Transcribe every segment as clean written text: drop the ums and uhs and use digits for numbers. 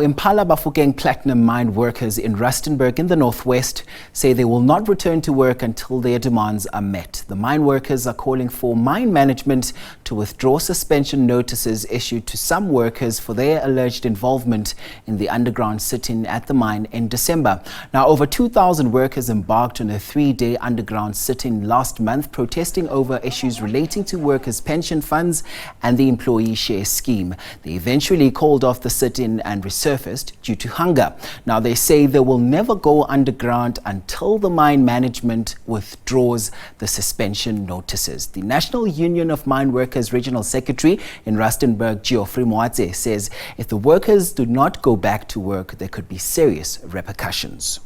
Impala Bafokeng Platinum mine workers in Rustenburg in the northwest say they will not return to work until their demands are met. The mine workers are calling for mine management to withdraw suspension notices issued to some workers for their alleged involvement in the underground sit-in at the mine in December. Now, over 2,000 workers embarked on a 3-day underground sit-in last month, protesting over issues relating to workers' pension funds and the employee share scheme. They eventually called off the sit-in and resurfaced due to hunger. Now, they say they will never go underground until the mine management withdraws the suspension notices. The National Union of Mine Workers Regional Secretary in Rustenburg, Geoffrey Moatse, says if the workers do not go back to work, there could be serious repercussions.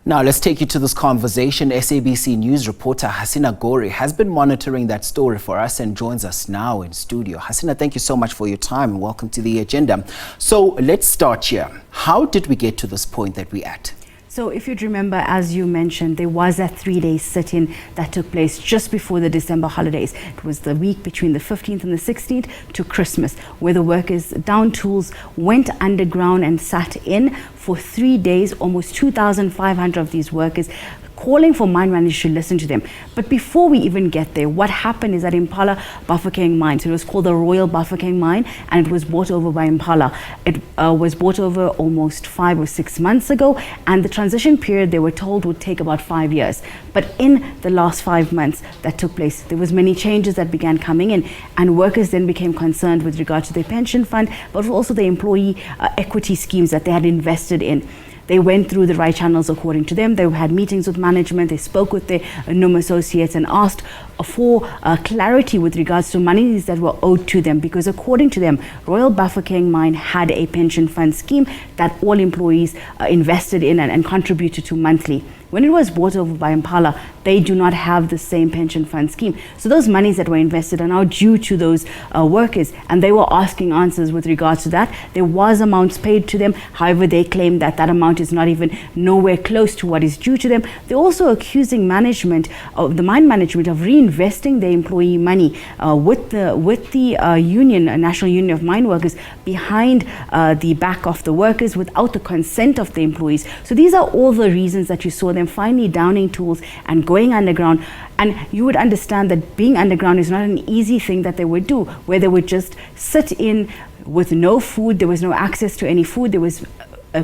Now, let's take you to this conversation. SABC News reporter Hasina Gori has been monitoring that story for us and joins us now in studio. Hasina, thank you so much for your time and welcome to the agenda. So let's start here. How did we get to this point that we're at? So if you'd remember, as you mentioned, there was a 3-day sit-in that took place just before the December holidays. It was the week between the 15th and the 16th to Christmas, where the workers downed tools, went underground and sat in for 3 days. Almost 2,500 of these workers calling for mine managers to listen to them. But before we even get there, what happened is that Impala Bafokeng mine, so it was called the Royal Bafokeng mine, and it was bought over by Impala. It was bought over almost 5 or 6 months ago, and the transition period, they were told, would take about 5 years. But in the last 5 months that took place, there was many changes that began coming in, and workers then became concerned with regard to their pension fund, but also the employee equity schemes that they had invested in. They went through the right channels according to them. They had meetings with management. They spoke with their NUM associates and asked for clarity with regards to monies that were owed to them, because according to them, Royal Bafokeng Mine had a pension fund scheme that all employees invested in and contributed to monthly. When it was bought over by Impala, they do not have the same pension fund scheme. So those monies that were invested are now due to those workers, and they were asking answers with regards to that. There was amounts paid to them. However, they claim that that amount is not even nowhere close to what is due to them. They're also accusing management of the mine management of reinvesting their employee money with the union, National Union of Mine Workers, behind the back of the workers without the consent of the employees. So these are all the reasons that you saw them finally downing tools and going underground. And you would understand that being underground is not an easy thing that they would do, where they would just sit in with no food. There was no access to any food. There was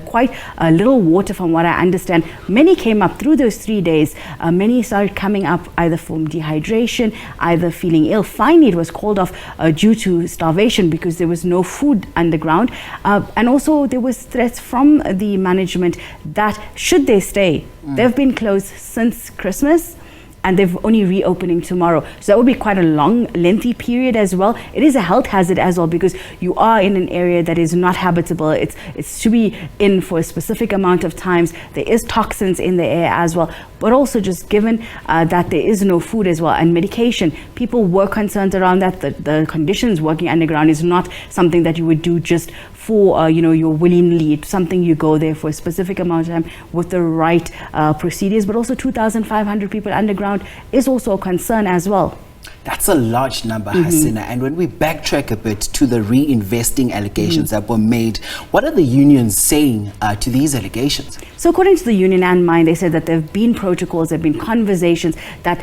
quite a little water, from what I understand. Many came up through those 3 days. Many started coming up either from dehydration, either feeling ill. Finally, it was called off due to starvation because there was no food underground. And also there was threats from the management that should they stay, they've been closed since Christmas, and they're only reopening tomorrow. So that would be quite a long, lengthy period as well. It is a health hazard as well, because you are in an area that is not habitable. It's to be in for a specific amount of times. There is toxins in the air as well, but also just given that there is no food as well and medication, people were concerned around that. The conditions working underground is not something that you would do just for your willingly. It's something you go there for a specific amount of time with the right procedures. But also 2,500 people underground is also a concern as well. That's a large number, Hasina. And when we backtrack a bit to the reinvesting allegations that were made, what are the unions saying to these allegations? So according to the union and mine, they said that there have been protocols, there have been conversations, that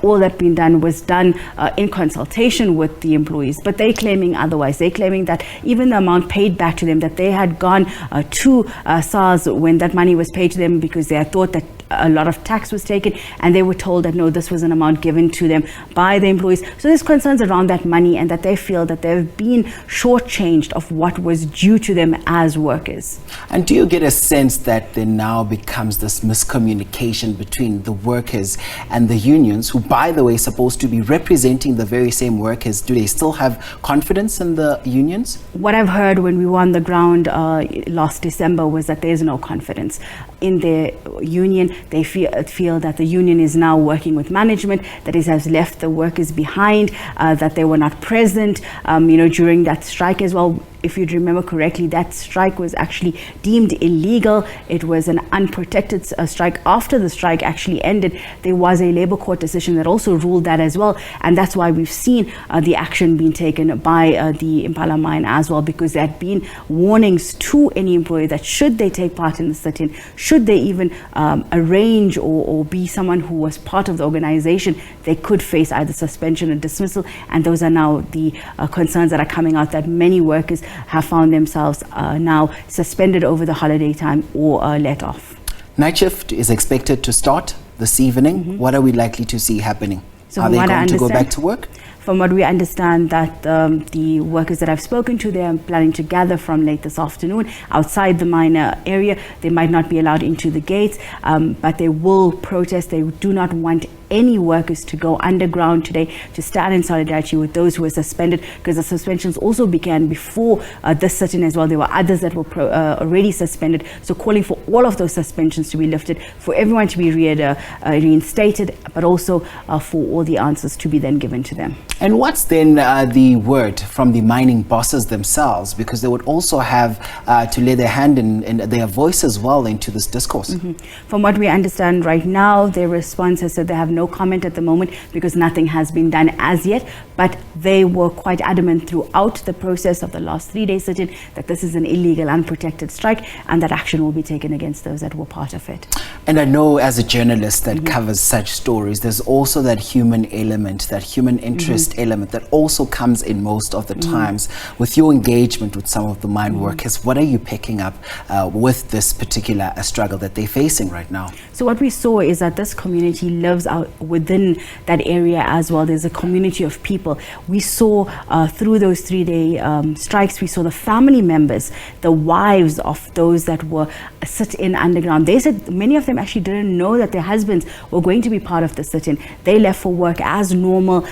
all that been done was done in consultation with the employees. But they're claiming otherwise. They're claiming that even the amount paid back to them, that they had gone to SARS when that money was paid to them, because they had thought that a lot of tax was taken, and they were told that no, this was an amount given to them by the employees. So there's concerns around that money, and that they feel that they've been shortchanged of what was due to them as workers. And do you get a sense that there now becomes this miscommunication between the workers and the unions, who, by the way, supposed to be representing the very same workers? Do they still have confidence in the unions? What I've heard when we were on the ground last December was that there's no confidence in their union. They feel that the union is now working with management, that it has left the workers behind, that they were not present during that strike as well. if you'd remember correctly, that strike was actually deemed illegal. It was an unprotected strike. After the strike actually ended, there was a Labour Court decision that also ruled that as well. And that's why we've seen the action being taken by the Impala mine as well, because there had been warnings to any employer that should they take part in the sit-in, should they even arrange or be someone who was part of the organization, they could face either suspension or dismissal. And those are now the concerns that are coming out, that many workers have found themselves now suspended over the holiday time or let off. Night shift is expected to start this evening. What are we likely to see happening? So are they going to go back to work? From what we understand, that the workers that I've spoken to, they are planning to gather from late this afternoon outside the mine area. They might not be allowed into the gates, but they will protest. They do not want any workers to go underground today to stand in solidarity with those who were suspended, because the suspensions also began before this sit-in as well. There were others that were already suspended. So calling for all of those suspensions to be lifted, for everyone to be reinstated, but also for all the answers to be then given to them. And what's then the word from the mining bosses themselves? Because they would also have to lay their hand in their voice as well into this discourse. From what we understand right now, their response has said they have no comment at the moment because nothing has been done as yet. But they were quite adamant throughout the process of the last 3 days sit-in that this is an illegal, unprotected strike, and that action will be taken against those that were part of it. And I know as a journalist that covers such stories, there's also that human element, that human interest element that also comes in most of the times. With your engagement with some of the mine workers, what are you picking up with this particular struggle that they're facing right now? So what we saw is that this community lives out within that area as well. There's a community of people. We saw through those 3-day strikes, we saw the family members, the wives of those that were sit-in underground. They said many of them actually didn't know that their husbands were going to be part of the sit-in. They left for work as normal,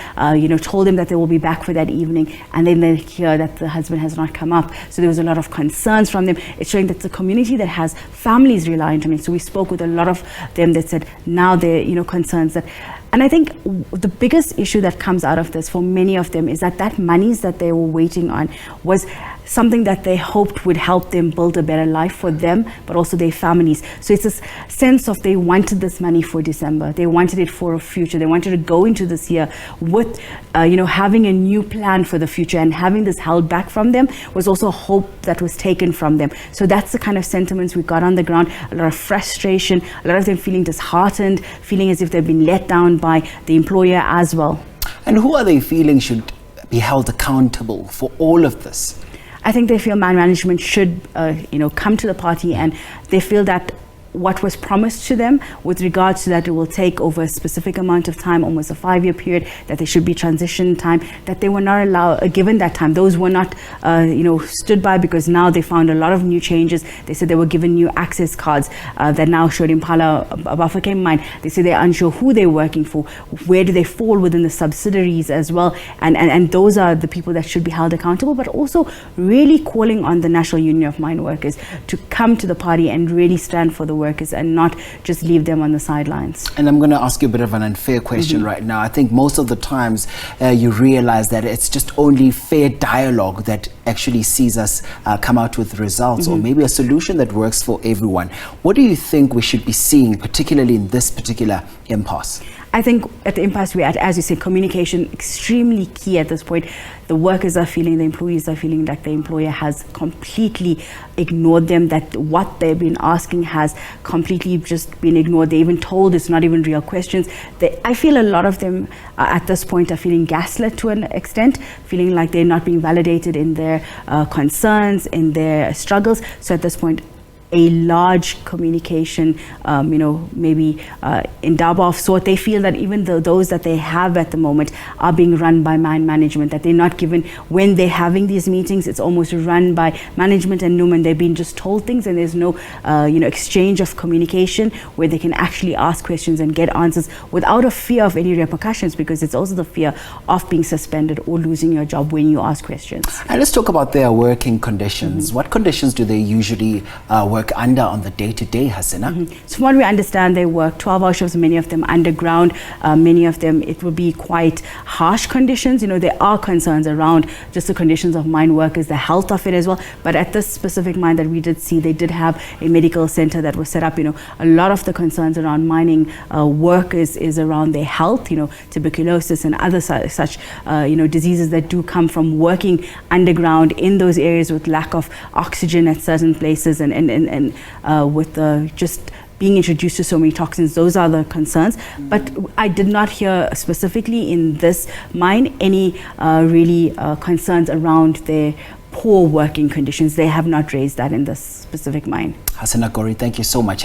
told them that they will be back for that evening, and then they hear that the husband has not come up. So there was a lot of concerns from them. It's showing that it's a community that has families reliant on it. So we spoke with a lot of them that said now they're concerns that. And I think the biggest issue that comes out of this for many of them is that monies that they were waiting on was something that they hoped would help them build a better life for them, but also their families. So it's this sense of they wanted this money for December. They wanted it for a future. They wanted to go into this year with, having a new plan for the future, and having this held back from them was also a hope that was taken from them. So that's the kind of sentiments we got on the ground. A lot of frustration, a lot of them feeling disheartened, feeling as if they've been let down by the employer as well. And who are they feeling should be held accountable for all of this? I think they feel mine management should, come to the party, and they feel that what was promised to them with regards to that it will take over a specific amount of time, almost a 5-year period, that there should be transition time, that they were not given that time. Those were not, stood by, because now they found a lot of new changes. They said they were given new access cards that now showed Impala Bafokeng mine. They say they're unsure who they're working for, where do they fall within the subsidiaries as well, and those are the people that should be held accountable, but also really calling on the National Union of Mine Workers to come to the party and really stand for the workers and not just leave them on the sidelines. And I'm going to ask you a bit of an unfair question right now. I think most of the times you realize that it's just only fair dialogue that actually sees us come out with results, or maybe a solution that works for everyone. What do you think we should be seeing, particularly in this particular impasse? I think at the impasse we're at, as you say, communication extremely key at this point. The workers are feeling, the employees are feeling like the employer has completely ignored them, that what they've been asking has completely just been ignored. They even told it's not even real questions. I feel a lot of them at this point are feeling gaslit to an extent, feeling like they're not being validated in their concerns, in their struggles. So at this point, a large communication, maybe in Daba of sort. They feel that even though those that they have at the moment are being run by mine management, that they're not given, when they're having these meetings, it's almost run by management and Numan. They're being just told things, and there's no, exchange of communication where they can actually ask questions and get answers without a fear of any repercussions, because it's also the fear of being suspended or losing your job when you ask questions. And let's talk about their working conditions. What conditions do they usually work work under on the day-to-day, Hasina? So from what we understand, they work 12-hour shifts, many of them underground. Many of them, it will be quite harsh conditions. You know, there are concerns around just the conditions of mine workers, the health of it as well. But at this specific mine that we did see, they did have a medical center that was set up. You know, a lot of the concerns around mining workers is around their health, you know, tuberculosis and other such you know, diseases that do come from working underground in those areas with lack of oxygen at certain places, and with just being introduced to so many toxins. Those are the concerns. But I did not hear specifically in this mine any really concerns around their poor working conditions. They have not raised that in this specific mine. Hasina, Gori, thank you so much.